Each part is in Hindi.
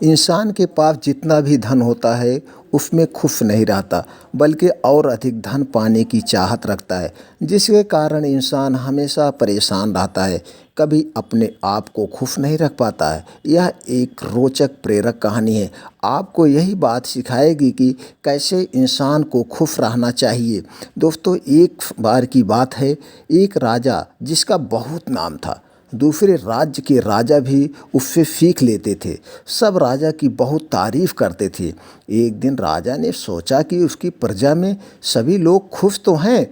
इंसान के पास जितना भी धन होता है उसमें खुश नहीं रहता, बल्कि और अधिक धन पाने की चाहत रखता है, जिसके कारण इंसान हमेशा परेशान रहता है, कभी अपने आप को खुश नहीं रख पाता है। यह एक रोचक प्रेरक कहानी है, आपको यही बात सिखाएगी कि कैसे इंसान को खुश रहना चाहिए। दोस्तों, एक बार की बात है, एक राजा जिसका बहुत नाम था, दूसरे राज्य के राजा भी उससे सीख लेते थे। सब राजा की बहुत तारीफ करते थे। एक दिन राजा ने सोचा कि उसकी प्रजा में सभी लोग खुश तो हैं,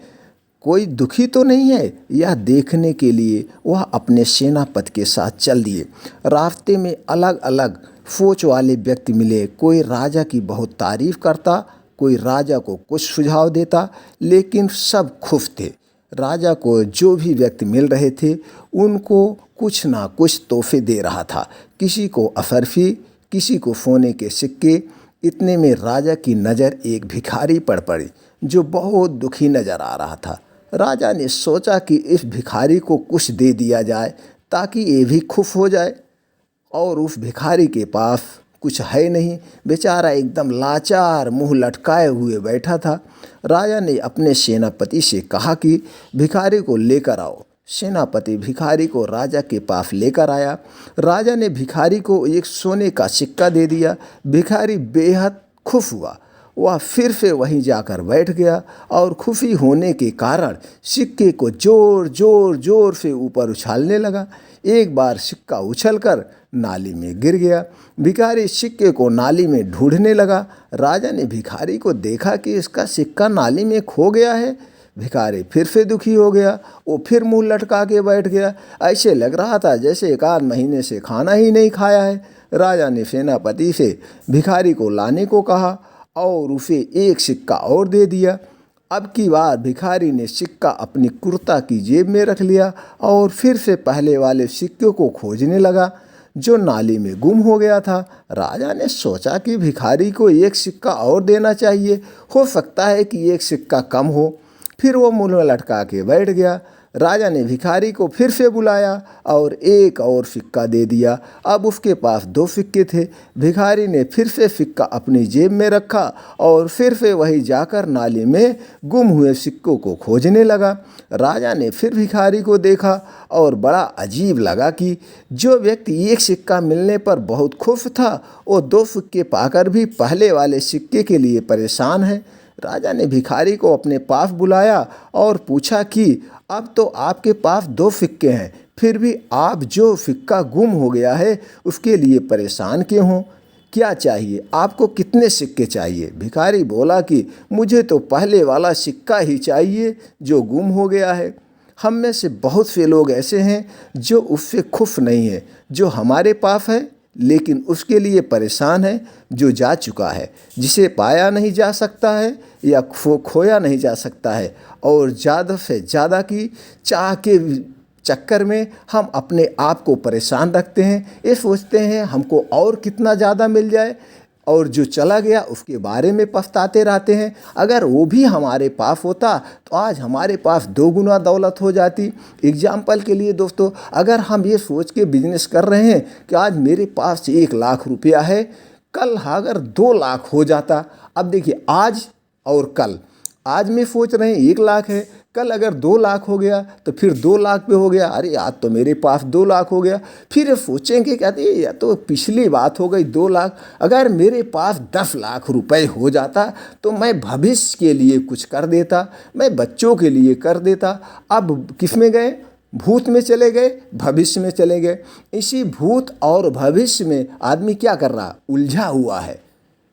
कोई दुखी तो नहीं है। यह देखने के लिए वह अपने सेनापति के साथ चल दिए। रास्ते में अलग अलग सोच वाले व्यक्ति मिले, कोई राजा की बहुत तारीफ करता, कोई राजा को कुछ सुझाव देता, लेकिन सब खुश थे। राजा को जो भी व्यक्ति मिल रहे थे उनको कुछ ना कुछ तोहफे दे रहा था, किसी को अफरफी, किसी को सोने के सिक्के। इतने में राजा की नज़र एक भिखारी पर पड़ी जो बहुत दुखी नज़र आ रहा था। राजा ने सोचा कि इस भिखारी को कुछ दे दिया जाए ताकि ये भी खुश हो जाए, और उस भिखारी के पास कुछ है नहीं, बेचारा एकदम लाचार मुंह लटकाए हुए बैठा था। राजा ने अपने सेनापति से कहा कि भिखारी को लेकर आओ। सेनापति भिखारी को राजा के पास लेकर आया। राजा ने भिखारी को एक सोने का सिक्का दे दिया। भिखारी बेहद खुश हुआ, वह फिर से वहीं जाकर बैठ गया और खुशी होने के कारण सिक्के को जोर जोर जोर से ऊपर उछालने लगा। एक बार सिक्का उछलकर नाली में गिर गया। भिखारी सिक्के को नाली में ढूंढने लगा। राजा ने भिखारी को देखा कि इसका सिक्का नाली में खो गया है। भिखारी फिर से दुखी हो गया, वो फिर मुंह लटका के बैठ गया। ऐसे लग रहा था जैसे एक आध महीने से खाना ही नहीं खाया है। राजा ने सेनापति से भिखारी को लाने को कहा और उसे एक सिक्का और दे दिया। अब की बार भिखारी ने सिक्का अपनी कुर्ता की जेब में रख लिया और फिर से पहले वाले सिक्के को खोजने लगा जो नाली में गुम हो गया था। राजा ने सोचा कि भिखारी को एक सिक्का और देना चाहिए, हो सकता है कि एक सिक्का कम हो। फिर वो मुंह लटका के बैठ गया। राजा ने भिखारी को फिर से बुलाया और एक और सिक्का दे दिया। अब उसके पास 2 सिक्के थे। भिखारी ने फिर से सिक्का अपनी जेब में रखा और फिर से वही जाकर नाली में गुम हुए सिक्कों को खोजने लगा। राजा ने फिर भिखारी को देखा और बड़ा अजीब लगा कि जो व्यक्ति एक सिक्का मिलने पर बहुत खुश था, वो 2 सिक्के पाकर भी पहले वाले सिक्के के लिए परेशान है। राजा ने भिखारी को अपने पास बुलाया और पूछा कि अब तो आपके पास 2 सिक्के हैं, फिर भी आप जो सिक्का गुम हो गया है उसके लिए परेशान क्यों हो? क्या चाहिए आपको? कितने सिक्के चाहिए? भिखारी बोला कि मुझे तो पहले वाला सिक्का ही चाहिए जो गुम हो गया है। हम में से बहुत से लोग ऐसे हैं जो उससे खुश नहीं है जो हमारे पास है, लेकिन उसके लिए परेशान है जो जा चुका है, जिसे पाया नहीं जा सकता है या खोया नहीं जा सकता है। और ज़्यादा से ज़्यादा की चाह के चक्कर में हम अपने आप को परेशान रखते हैं। ये सोचते हैं हमको और कितना ज़्यादा मिल जाए, और जो चला गया उसके बारे में पछताते रहते हैं। अगर वो भी हमारे पास होता तो आज हमारे पास 2 गुना दौलत हो जाती। एग्जाम्पल के लिए दोस्तों, अगर हम ये सोच के बिजनेस कर रहे हैं कि आज मेरे पास 1 लाख रुपया है, कल अगर 2 लाख हो जाता। अब देखिए, आज और कल, आज में सोच रहे हैं 1 लाख है, कल अगर 2 लाख हो गया तो फिर 2 लाख पे हो गया। अरे आज तो मेरे पास 2 लाख हो गया। फिर सोचेंगे, कहते हैं या तो पिछली बात हो गई 2 लाख, अगर मेरे पास 10 लाख रुपए हो जाता तो मैं भविष्य के लिए कुछ कर देता, मैं बच्चों के लिए कर देता। अब किस में गए? भूत में चले गए, भविष्य में चले गए। इसी भूत और भविष्य में आदमी क्या कर रहा? उलझा हुआ है।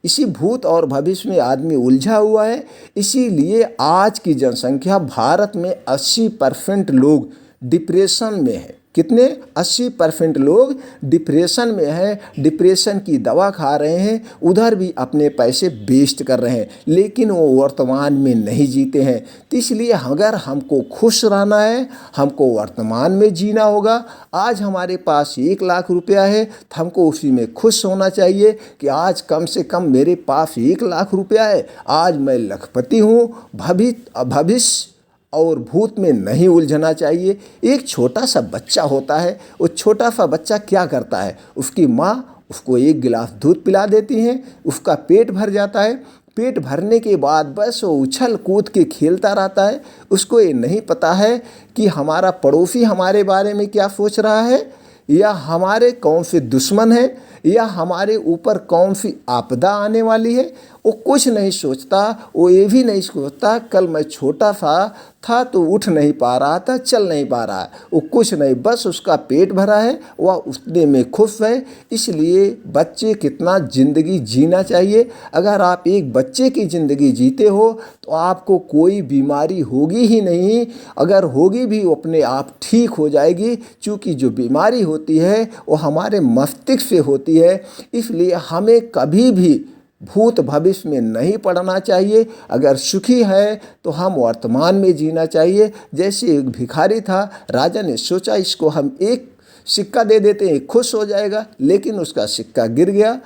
इसी भूत और भविष्य में आदमी उलझा हुआ है। इसीलिए आज की जनसंख्या भारत में 80% लोग डिप्रेशन में है। कितने? 80% लोग डिप्रेशन में हैं, डिप्रेशन की दवा खा रहे हैं, उधर भी अपने पैसे वेस्ट कर रहे हैं, लेकिन वो वर्तमान में नहीं जीते हैं। तो इसलिए अगर हमको खुश रहना है, हमको वर्तमान में जीना होगा। आज हमारे पास 1 लाख रुपया है तो हमको उसी में खुश होना चाहिए कि आज कम से कम मेरे पास 1 लाख रुपया है, आज मैं लखपति हूँ। भविष्य और भूत में नहीं उलझना चाहिए। एक छोटा सा बच्चा होता है, वो छोटा सा बच्चा क्या करता है? उसकी माँ उसको 1 गिलास दूध पिला देती हैं, उसका पेट भर जाता है। पेट भरने के बाद बस वो उछल कूद के खेलता रहता है। उसको ये नहीं पता है कि हमारा पड़ोसी हमारे बारे में क्या सोच रहा है, या हमारे कौन से दुश्मन है, या हमारे ऊपर कौन सी आपदा आने वाली है। वो कुछ नहीं सोचता। वो ये भी नहीं सोचता कल मैं छोटा सा था तो उठ नहीं पा रहा था, चल नहीं पा रहा है। वो कुछ नहीं, बस उसका पेट भरा है, वह उतने में खुश है। इसलिए बच्चे कितना ज़िंदगी जीना चाहिए। अगर आप एक बच्चे की ज़िंदगी जीते हो तो आपको कोई बीमारी होगी ही नहीं। अगर होगी भी वो अपने आप ठीक हो जाएगी, क्योंकि जो बीमारी होती है वो हमारे मस्तिष्क से होती है। इसलिए हमें कभी भी भूत भविष्य में नहीं पड़ना चाहिए। अगर सुखी है तो हम वर्तमान में जीना चाहिए। जैसे एक भिखारी था, राजा ने सोचा इसको हम एक सिक्का दे देते हैं, खुश हो जाएगा, लेकिन उसका सिक्का गिर गया।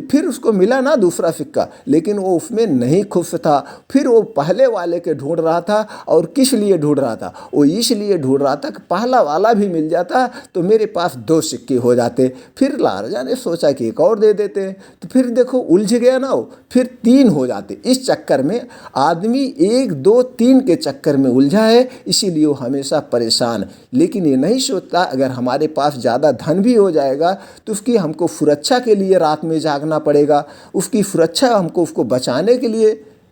फिर उसको मिला ना दूसरा सिक्का, लेकिन वो उसमें नहीं खुश था। फिर वो पहले वाले के ढूंढ रहा था। और किस लिए ढूंढ रहा था? वो इसलिए ढूंढ रहा था कि पहला वाला भी मिल जाता तो मेरे पास 2 सिक्के हो जाते। फिर राजा ने सोचा कि एक और दे देते हैं, तो फिर देखो उलझ गया ना वो, फिर 3 हो जाते। इस चक्कर में आदमी 1, 2, 3 के चक्कर में उलझा है, इसीलिए वो हमेशा परेशान। लेकिन ये नहीं सोचता अगर हमारे पास ज़्यादा धन भी हो जाएगा तो उसकी हमको सुरक्षा के लिए रात में जागना पड़ेगा। उसकी सुरक्षा हमको, उसको बचाने के लिए।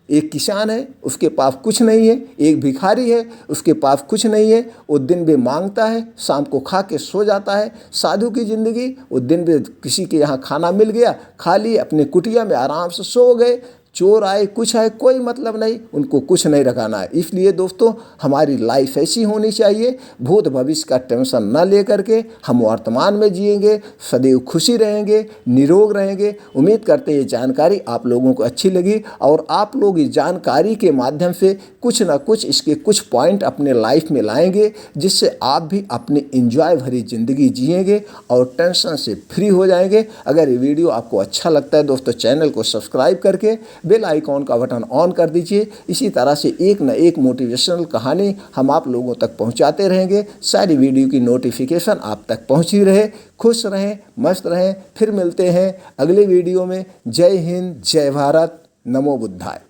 एक किसान है, उसके पास कुछ नहीं है। एक भिखारी है, उसके पास कुछ नहीं है। वो दिन भर मांगता है, शाम को खा के सो जाता है। साधु की ज़िंदगी, वो दिन भर किसी के यहाँ खाना मिल गया, खा लिए, अपने कुटिया में आराम से सो गए। चोर आए, कुछ आए, कोई मतलब नहीं, उनको कुछ नहीं रखाना है। इसलिए दोस्तों, हमारी लाइफ ऐसी होनी चाहिए, भूत भविष्य का टेंशन न ले करके हम वर्तमान में जिएंगे, सदैव खुशी रहेंगे, निरोग रहेंगे। उम्मीद करते हैं ये जानकारी आप लोगों को अच्छी लगी और आप लोग इस जानकारी के माध्यम से कुछ ना कुछ इसके कुछ पॉइंट अपने लाइफ में लाएंगे, जिससे आप भी अपनी इंजॉय भरी ज़िंदगी जिएंगे और टेंशन से फ्री हो जाएंगे। अगर ये वीडियो आपको अच्छा लगता है दोस्तों, चैनल को सब्सक्राइब करके बेल आइकॉन का बटन ऑन कर दीजिए। इसी तरह से एक न एक मोटिवेशनल कहानी हम आप लोगों तक पहुंचाते रहेंगे। सारी वीडियो की नोटिफिकेशन आप तक पहुंची रहे। खुश रहें, मस्त रहें। फिर मिलते हैं अगले वीडियो में। जय हिंद, जय भारत, नमो बुद्धाय।